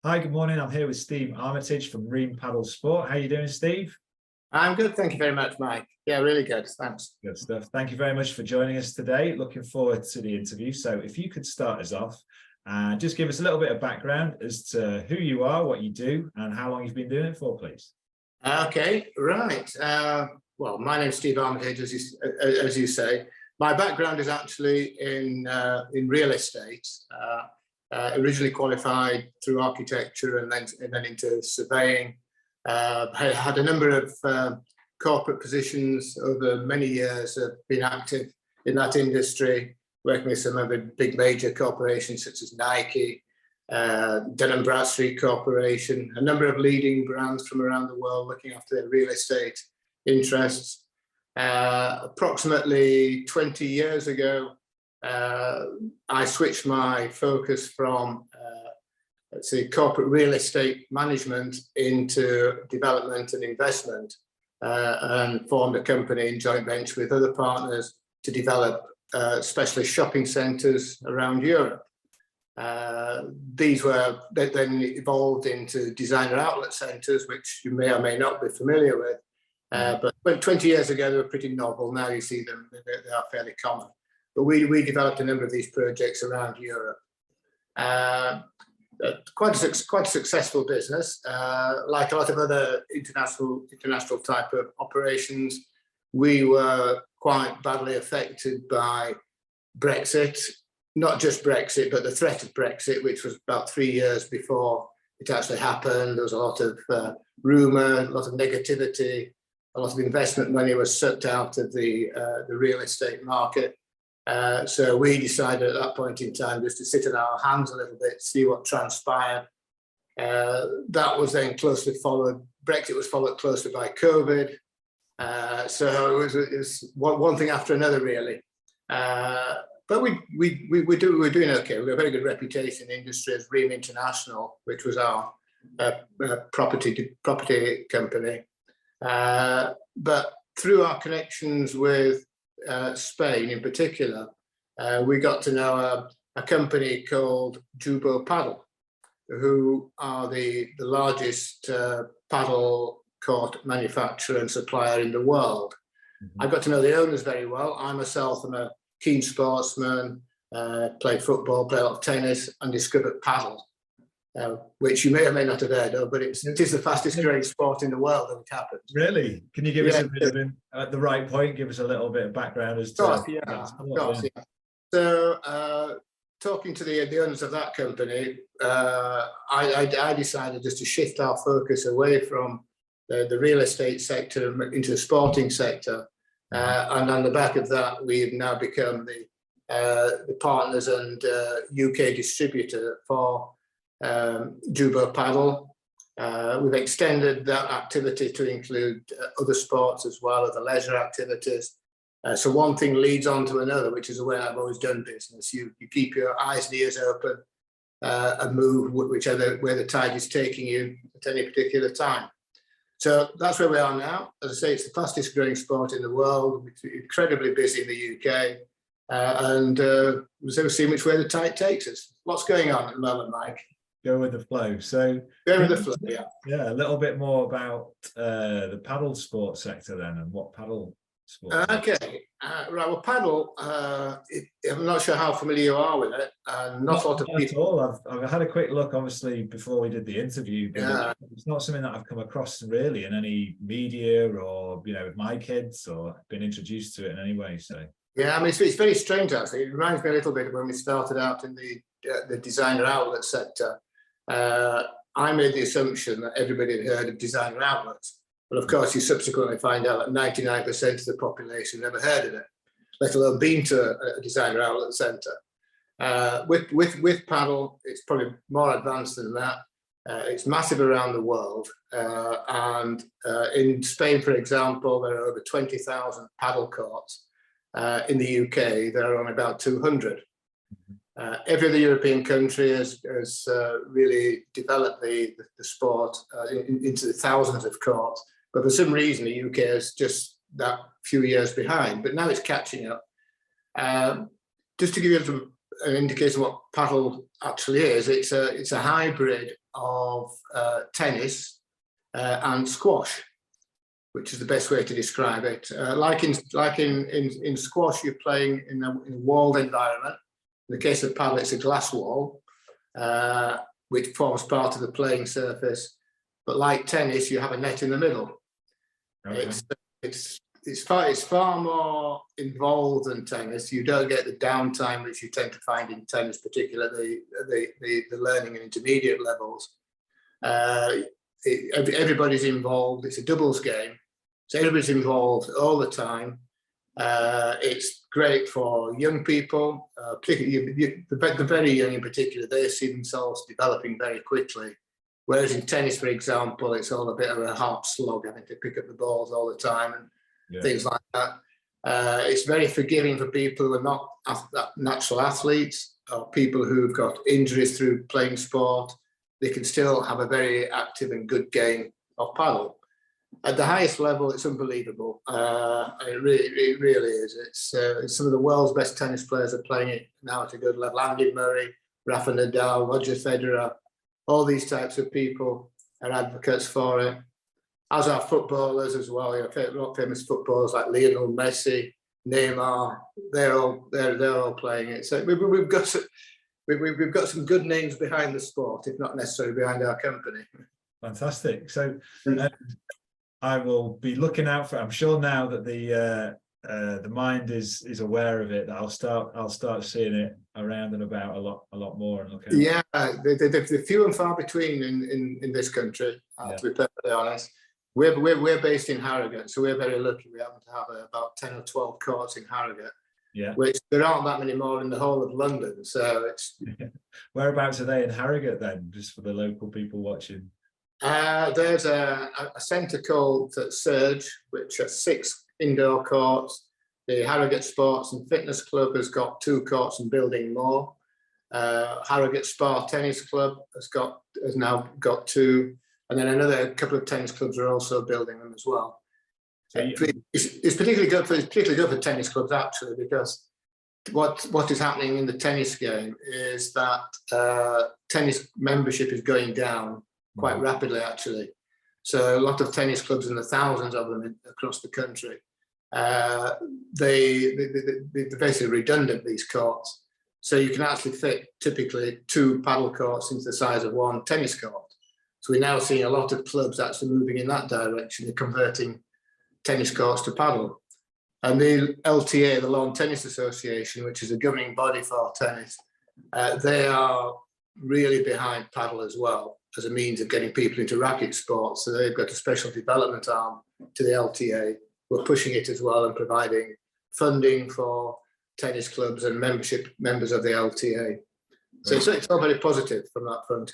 Hi, good morning. I'm here with Steve Armitage from Ream Padel Sport. How are you doing, Steve? I'm good, thank you very much, Mike. Yeah, really good, thanks. Good stuff. Thank you very much for joining us today. Looking forward to the interview. So if you could start us off and just give us a little bit of background as to who you are, what you do, and how long you've been doing it for, please. Okay, right. Well, my name's Steve Armitage, as you say. My background is actually in real estate. Originally qualified through architecture and then into surveying. I had a number of corporate positions over many years. I've been active in that industry, working with some of the big major corporations such as Nike, Dun & Bradstreet Corporation, a number of leading brands from around the world looking after their real estate interests. Approximately 20 years ago, I switched my focus from let's say corporate real estate management into development and investment, and formed a company in joint venture with other partners to develop specialist shopping centres around Europe. These were then evolved into designer outlet centres, which you may or may not be familiar with. But 20 years ago, they were pretty novel. Now you see them, they are fairly common. But we developed a number of these projects around Europe. Quite a successful business. Like a lot of other international type of operations, we were quite badly affected by Brexit. Not just Brexit, but the threat of Brexit, which was about 3 years before it actually happened. There was a lot of rumour, a lot of negativity, a lot of investment money was sucked out of the real estate market. So we decided at that point in time just to sit on our hands a little bit, see what transpired. That was then closely followed. Brexit was followed closely by COVID. So it was one thing after another, really. But we're doing okay. We've got a very good reputation in the industry as Ream International, which was our property company. But through our connections with Spain in particular, we got to know a company called Ream Padel, who are the largest paddle court manufacturer and supplier in the world. I got to know the owners very well. I myself am a keen sportsman, played football, played a lot of tennis, and discovered paddle, which you may or may not have heard of, but it is the fastest growing sport in the world as it happens. Really? Can you give us a bit of, at the right point, give us a little bit of background as to... Of course. So, talking to the owners of that company, I decided just to shift our focus away from the real estate sector into the sporting sector. And on the back of that, we've now become the partners and UK distributor for Ream Padel. We've extended that activity to include other sports as well, other leisure activities. So one thing leads on to another, which is the way I've always done business. You keep your eyes and ears open and move whichever way the tide is taking you at any particular time. So that's where we are now. As I say, it's the fastest growing sport in the world. It's incredibly busy in the UK. And we'll see which way the tide takes us. What's going on at the moment, Mike? Go with the flow. So go with the flow, yeah. Yeah, a little bit more about the paddle sport sector then, and what paddle sport. Okay, right. Well, paddle. I'm not sure how familiar you are with it. Not a lot of people. At all. I've had a quick look, obviously, before we did the interview. But it's not something that I've come across really in any media or with my kids or been introduced to it in any way. So yeah, I mean it's very strange actually. It reminds me a little bit of when we started out in the designer outlet sector. I made the assumption that everybody had heard of designer outlets. But of course, you subsequently find out that 99% of the population never heard of it, let alone been to a designer outlet centre. With paddle, it's probably more advanced than that. It's massive around the world. And in Spain, for example, there are over 20,000 paddle courts. In the UK, there are only about 200. Every other European country has really developed the sport into the thousands of courts. But for some reason, the UK is just that few years behind. But now it's catching up. Just to give you an indication of what paddle actually is, it's a hybrid of tennis and squash, which is the best way to describe it. Like in squash, you're playing in a walled environment. In the case of paddle, it's a glass wall, which forms part of the playing surface. But like tennis, you have a net in the middle. Okay. It's far more involved than tennis. You don't get the downtime which you tend to find in tennis, particularly the learning and intermediate levels. Everybody's involved. It's a doubles game, so everybody's involved all the time. It's great for young people, particularly the very young in particular. They see themselves developing very quickly. Whereas in tennis, for example, it's all a bit of a hard slog, having to pick up the balls all the time and things like that. It's very forgiving for people who are not natural athletes or people who've got injuries through playing sport. They can still have a very active and good game of paddle. At the highest level, it's unbelievable. It really is. It's some of the world's best tennis players are playing it now at a good level. Andy Murray, Rafa Nadal, Roger Federer, all these types of people are advocates for it, as are footballers as well. You know, famous footballers like Lionel Messi, Neymar. They're all playing it. So we've got some good names behind the sport, if not necessarily behind our company. Fantastic. So I will be looking out for. I'm sure now that the mind is aware of it, that I'll start seeing it around and about a lot more and looking. Yeah, they're few and far between in this country. To be perfectly honest, we're based in Harrogate, so we're very lucky. We happen to have about 10 or 12 courts in Harrogate. Yeah, which there aren't that many more in the whole of London. So it's whereabouts are they in Harrogate then, just for the local people watching? There's a centre called Surge, which are 6 indoor courts. The Harrogate Sports and Fitness Club has got 2 courts and building more. Harrogate Spa Tennis Club has now got 2, and then another couple of tennis clubs are also building them as well. So it's particularly good for tennis clubs actually, because what is happening in the tennis game is that tennis membership is going down quite rapidly actually. So a lot of tennis clubs, and the thousands of them across the country, they're basically redundant, these courts. So you can actually fit typically 2 paddle courts into the size of 1 tennis court. So we're now seeing a lot of clubs actually moving in that direction. They're converting tennis courts to paddle. And the LTA, the Lawn Tennis Association, which is a governing body for tennis, they are really behind paddle as well, as a means of getting people into racket sports. So they've got a special development arm to the LTA. We're pushing it as well and providing funding for tennis clubs and members of the LTA. So it's all very positive from that front.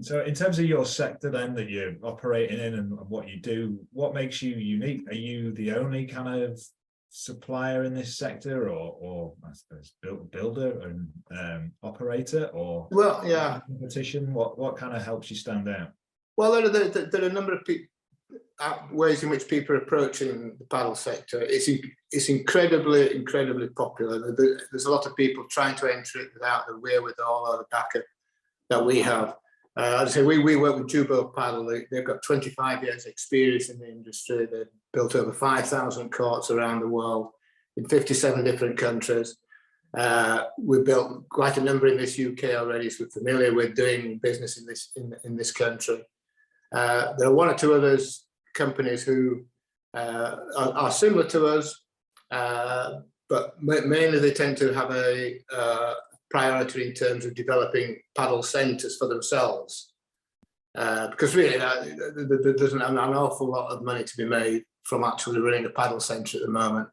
So in terms of your sector then that you're operating in and what you do, what makes you unique? Are you the only kind of supplier in this sector, or I suppose builder and operator, or competition? What kind of helps you stand out? Well, there are a number of ways in which people are approaching the paddle sector. It's incredibly popular. There's a lot of people trying to enter it without the wherewithal or the backup that we have. I'd say we work with Jubo Paddle. They've got 25 years experience in the industry. They've built over 5,000 courts around the world in 57 different countries. We've built quite a number in this UK already, so we're familiar with doing business in this country. There are 1 or 2 others companies who are similar to us, but mainly they tend to have a priority in terms of developing paddle centres for themselves, because really there's an awful lot of money to be made from actually running a paddle centre at the moment.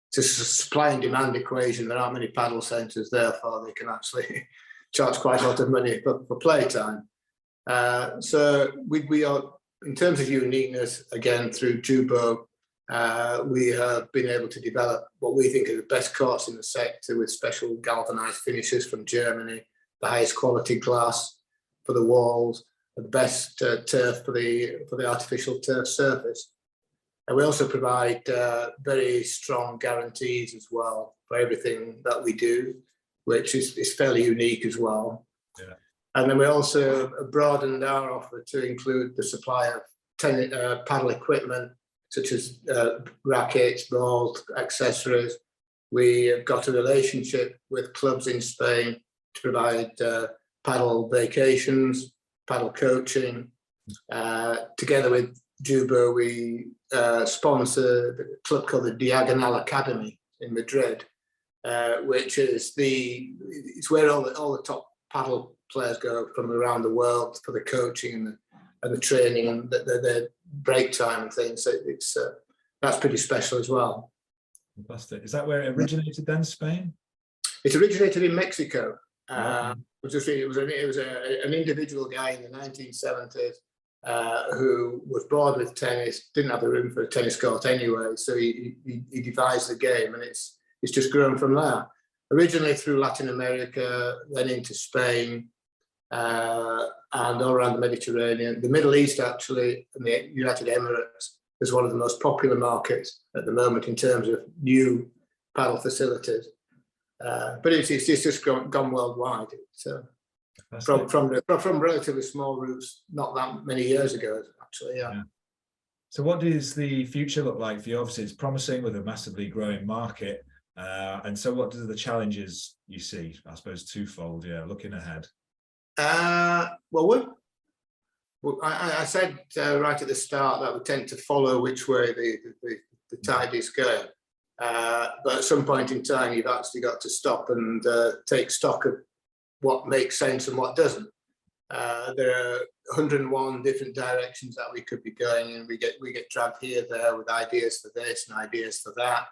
It's a supply and demand equation. There aren't many paddle centres, therefore they can actually charge quite a lot of money for playtime. So we are, in terms of uniqueness, again through Jubo, we have been able to develop what we think are the best courts in the sector, with special galvanized finishes from Germany, the highest quality glass for the walls, the best turf for the artificial turf surface. And we also provide very strong guarantees as well for everything that we do, which is fairly unique as well. Yeah. And then we also broadened our offer to include the supply of paddle equipment, such as rackets, balls, accessories. We have got a relationship with clubs in Spain to provide paddle vacations, paddle coaching. Together with Juba, we sponsor a club called the Diagonal Academy in Madrid, which is it's where all the top paddle players go from around the world for the coaching and the training and the break time and things. So that's pretty special as well. Fantastic. Is that where it originated then, Spain? It originated in Mexico. Wow. It was an individual guy in the 1970s who was bored with tennis, didn't have the room for a tennis court anyway, so he devised the game, and it's just grown from there. Originally through Latin America, then into Spain, and all around the Mediterranean. The Middle East, actually, and the United Emirates is one of the most popular markets at the moment in terms of new paddle facilities. But it's just gone worldwide. From relatively small roots, not that many years ago, actually. Yeah. So what does the future look like for you? Obviously, it's promising with a massively growing market. And so what are the challenges you see? I suppose twofold, looking ahead. Well, I said right at the start that we tend to follow which way the tide is going. But at some point in time, you've actually got to stop and take stock of what makes sense and what doesn't. There are 101 different directions that we could be going in. We get dragged here, there with ideas for this and ideas for that.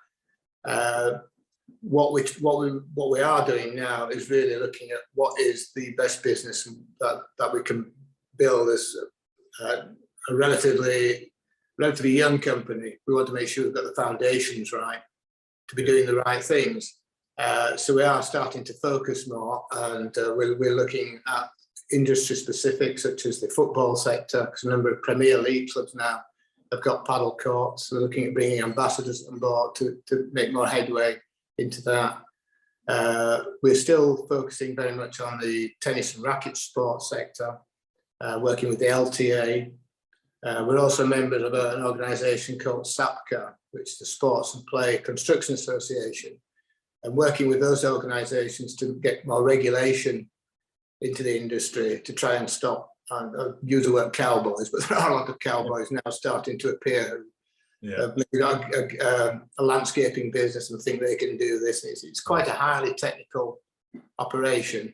What we are doing now is really looking at what is the best business that we can build as a relatively young company. We want to make sure we've got the foundations right to be doing the right things. So we are starting to focus more, and we're looking at industry specific, such as the football sector, because a number of Premier League clubs now have got paddle courts. So we're looking at bringing ambassadors on board to make more headway into that. We're still focusing very much on the tennis and racket sports sector, working with the LTA. We're also members of an organisation called SAPCA, which is the Sports and Play Construction Association, and working with those organisations to get more regulation into the industry to try and stop, and use the word cowboys, but there are a lot of cowboys now starting to appear. A landscaping business and think they can do this. It's quite a highly technical operation,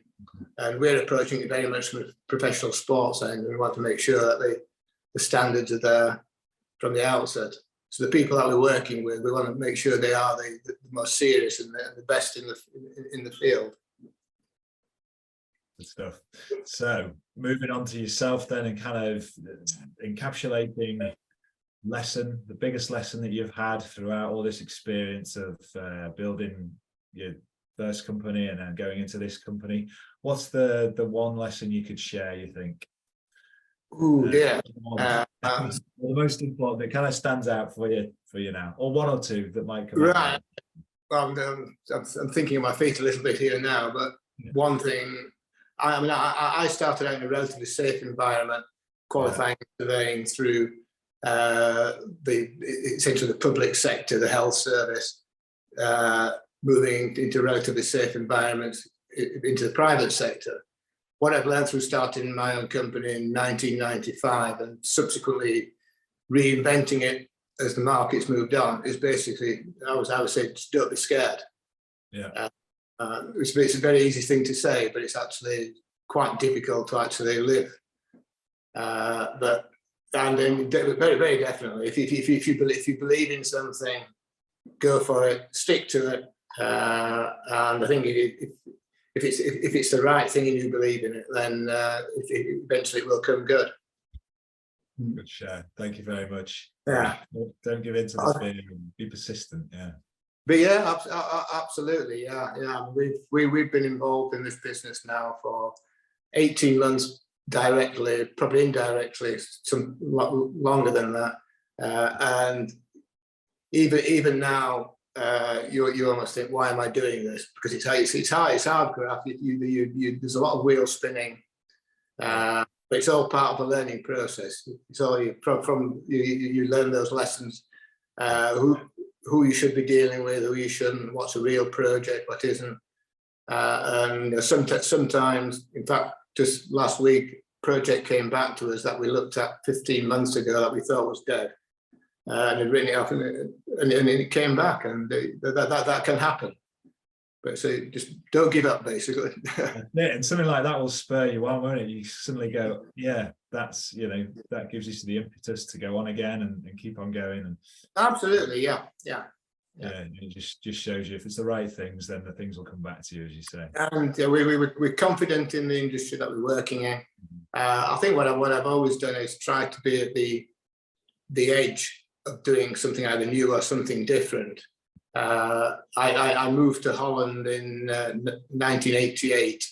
and we're approaching it very much from a professional sports end, and we want to make sure that the standards are there from the outset. So the people that we're working with, we want to make sure they are the most serious and the best in the field. Good stuff. So moving on to yourself then, and kind of encapsulating the biggest lesson that you've had throughout all this experience of building your first company and then going into this company. What's the one lesson you could share, you think? The most important that kind of stands out for you now, or one or two that might come right. Well, I'm thinking on my feet a little bit here now, but one thing, I started out in a relatively safe environment, qualifying and surveying through essentially the public sector, the health service, moving into relatively safe environments into the private sector. What I've learned through starting my own company in 1995 and subsequently reinventing it as the markets moved on is basically, I would say, just don't be scared. Yeah. It's a very easy thing to say, but it's actually quite difficult to actually live. And very, very definitely, if you believe in something, go for it, stick to it. And I think if it's the right thing and you believe in it, then eventually it will come good. Good share. Thank you very much. Yeah. Don't give in to the fear and be persistent. Yeah. But yeah, absolutely. Yeah. We've been involved in this business now for 18 months directly, probably indirectly, some longer than that. And even now, you almost think, why am I doing this? Because it's hard graph. There's a lot of wheels spinning. But it's all part of the learning process. It's all you learn those lessons, who you should be dealing with, who you shouldn't, what's a real project, what isn't. And sometimes, in fact, just last week, project came back to us that we looked at 15 months ago that we thought was dead, and had written it off, and it came back, and that can happen. But so just don't give up, basically. Yeah, and something like that will spur you on, won't it? You suddenly go, yeah, that's, you know, that gives you the impetus to go on again and keep on going. And absolutely, yeah. It just shows you if it's the right things, then the things will come back to you, as you say. And we're confident in the industry that we're working in. I think what I've always done is try to be at the edge of doing something either new or something different. I moved to Holland in 1988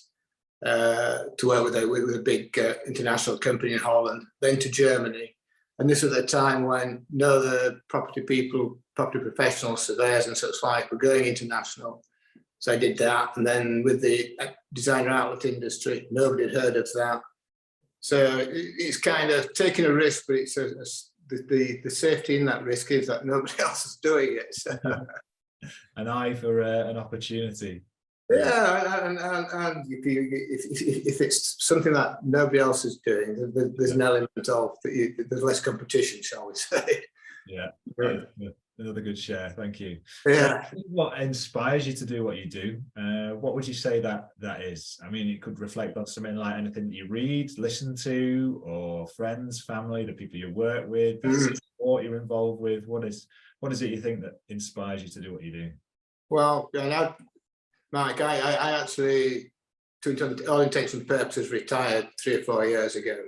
to work with a big international company in Holland, then to Germany. And this was at a time when no other property professionals, surveyors and such like were going international. So I did that. And then with the designer outlet industry, nobody had heard of that. So it's kind of taking a risk, but it's the safety in that risk is that nobody else is doing it. So. An eye for an opportunity. Yeah, and if it's something that nobody else is doing, there's an element of there's less competition, shall we say? Yeah, another good share. Thank you. Yeah. What inspires you to do what you do? What would you say that is? I mean, it could reflect on something like anything that you read, listen to, or friends, family, the people you work with, the sport you're involved with. What is it you think that inspires you to do what you do? Well, Mike, I actually, to all intents and purposes, retired 3 or 4 years ago,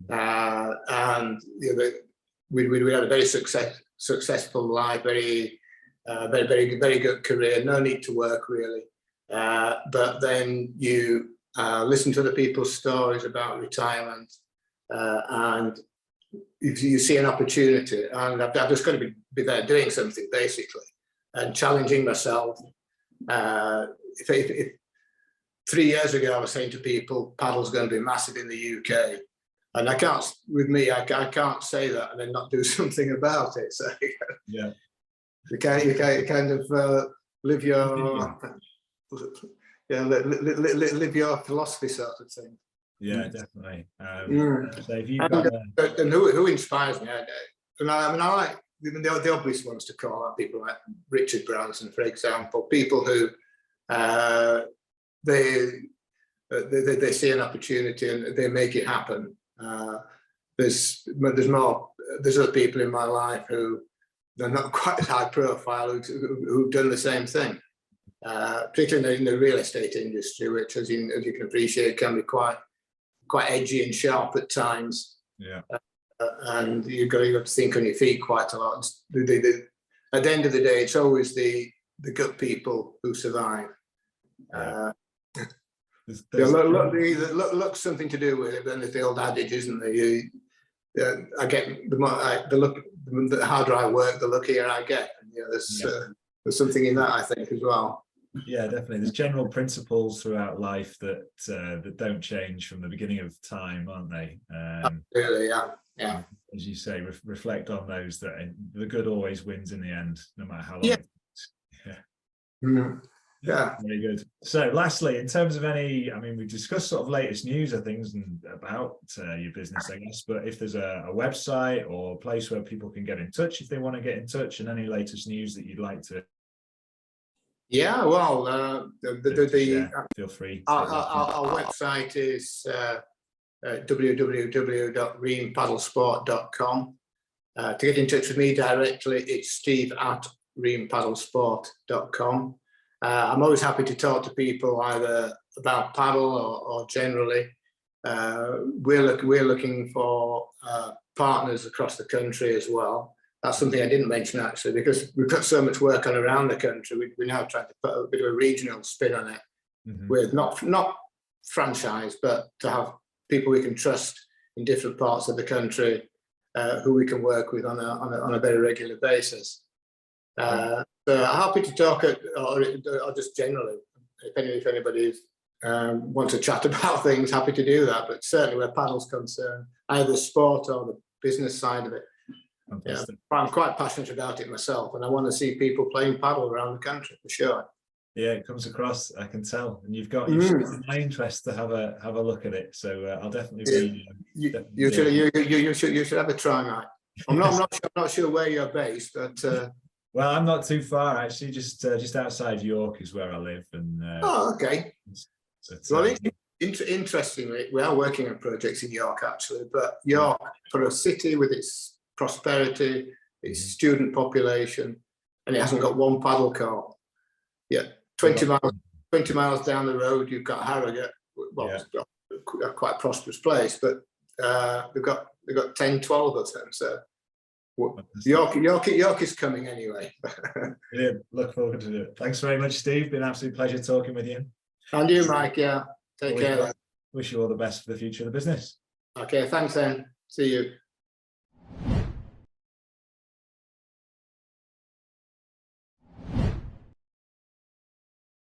and we had a very successful life, very good career. No need to work really, but then you listen to other people's stories about retirement, and you see an opportunity, and I've just got to be there doing something basically, and challenging myself. If 3 years ago I was saying to people, paddle's going to be massive in the UK, and I can't say that and then not do something about it. So yeah, you kind of live your live your philosophy sort of thing. Yeah, definitely. So if you've got and who inspires me? I like the obvious ones to call out, people like Richard Branson, for example, people who they see an opportunity and they make it happen. There's other people in my life who they're not quite as high profile who've done the same thing, particularly in the real estate industry, which, as you can appreciate, can be quite edgy and sharp at times. Yeah. And you've got to think on your feet quite a lot. At the end of the day, it's always the good people who survive. Yeah. Luck's something to do with it. Then there's the old adage, isn't there? I get the harder I work, the luckier I get. And, there's something in that, I think, as well. Yeah, definitely. There's general principles throughout life that don't change from the beginning of time, aren't they? Absolutely, yeah. As you say, reflect on those. That the good always wins in the end, no matter how long. Yeah. Yeah. Yeah. Very good. So lastly, in terms of any, I mean, we discussed sort of latest news of things and about your business, I guess, but if there's a website or a place where people can get in touch if they want to get in touch, and any latest news that you'd like to. Yeah, well, feel free. Our website is www.reampadelsport.com. To get in touch with me directly, it's steve@reampadelsport.com. I'm always happy to talk to people either about paddle or generally. We're looking for partners across the country as well. That's something I didn't mention actually, because we've got so much work on around the country. We're now trying to put a bit of a regional spin on it, with not franchise, but to have people we can trust in different parts of the country, who we can work with on a very regular basis. So happy to talk or just generally, if anybody want to chat about things, happy to do that. But certainly where paddle's concerned, either sport or the business side of it, yeah, I'm quite passionate about it myself, and I want to see people playing paddle around the country for sure. Yeah, it comes across, I can tell, and you've shown my interest to have a look at it. So I'll definitely be. You should have a try, mate. I'm not sure where you're based, but well, I'm not too far actually. Just outside York is where I live, and oh, okay. Well, interestingly, we are working on projects in York actually, but York, for a city with its prosperity, its student population, and it hasn't got one paddle court. Yeah, 20 miles down the road, you've got Harrogate. Well, it's got a quite prosperous place, but they've got 10, 12 of them. So York is coming anyway. Yeah, look forward to it. Thanks very much, Steve. Been an absolute pleasure talking with you. And you, Mike. Yeah, take care. Wish you all the best for the future of the business. Okay, thanks then. See you.